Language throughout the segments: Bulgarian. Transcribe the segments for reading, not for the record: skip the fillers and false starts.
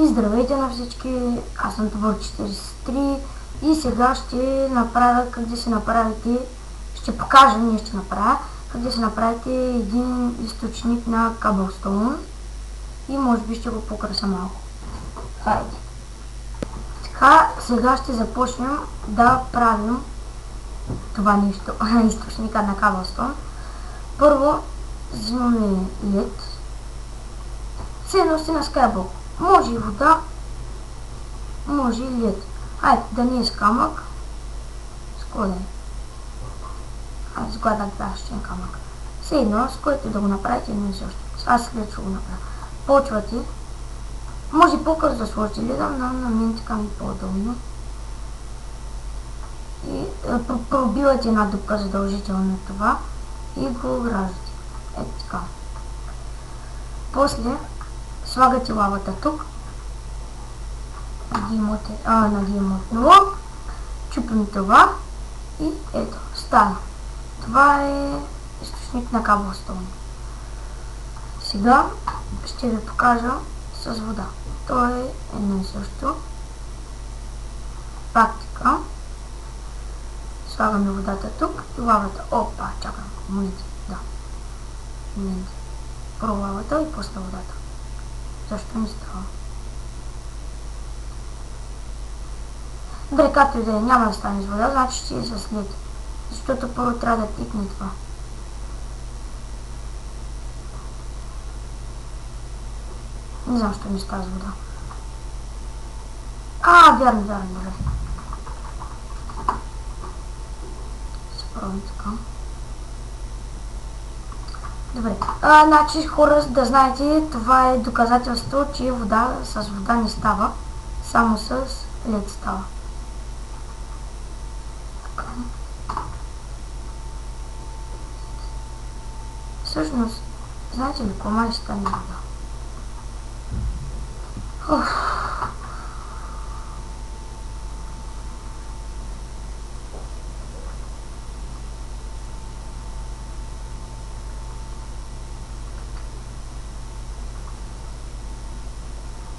И здравейте на всички, аз съм Твор43 и сега ще направя как да се направите, ще покажа, ние ще направя, как да се направите един източник на Cobblestone и може би ще го покраса малко. Хайде. Така, сега ще започнем да правим това нещо, източника на Cobblestone. Първо, взимаме лед, ценности на Skyblock. Може и вода, може и лед. Хайде, да не е с камък. С кой да е? Айде, с гладъчен камък. Все едно, с който да го направите, не е също. Аз след ще го направя. Почвате. Може по-късно да сложите леда, но на мен така ми е по-удобно. И пробивате една дупка задължително на това и го граждате. Ето така. После слагате лавата тук. На геймот нула. Чупим това и ето, стана. Това е източник на Cobblestone. Сега ще ви покажа с вода. То е едно и също. Практика. Слагаме водата тук и лавата. Опа, чакам. Момент. Да. Момент. Първо лавата и после водата. Защо не става? Добре, както и да е, няма да стане с вода, значи ще е с лед. Защото първо трябва да тикне това. Не знам, що не става с вода. Вярно, добре. Спробвам така. Добре. Значи, хора, да знаете, това е доказателство, че вода с вода не става, само с лед става. Всъщност, знаете ли, по-май ще стане вода?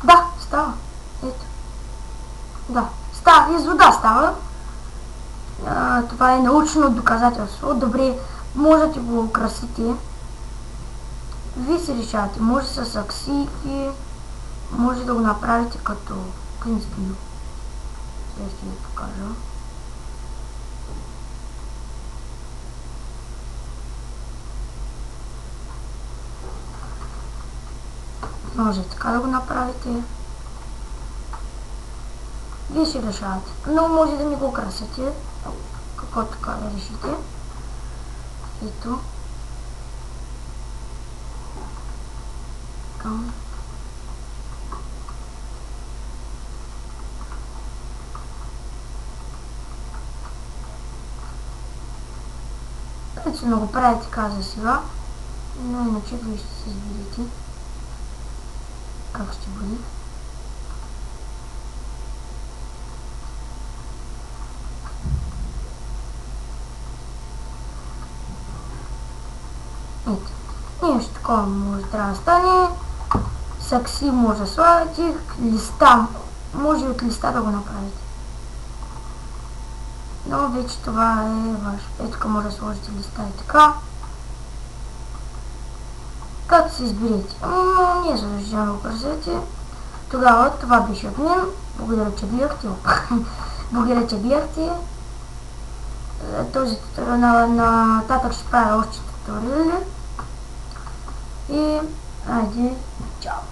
Да, става. Ето. Да, става. Из вода става. Това е научно доказателство. Добре, можете го украсите. Вие си решавате. Може с аксийки, може да го направите като принципно. Сега ще ви покажа. Може така да го направите. Вие си решавате. Но може да не го украсите. Какво така да решите. Ето. Ето го правите така за сега. Но иначе вие ще се изберете как ще бъде. Ето. Нещо такова може трябва да стане. Сакси може да слагате. Листа. Може и от листа да го направите. Но вече това е ваше. Ето тук може да сложите листа и така. Както се изберете. Но ние задължително да го красете. Тогава това беше от мен. Благодаря, че гледахте. Благодаря, че гледахте. Този туториал нататък ще правя още туториали. И айде, чао!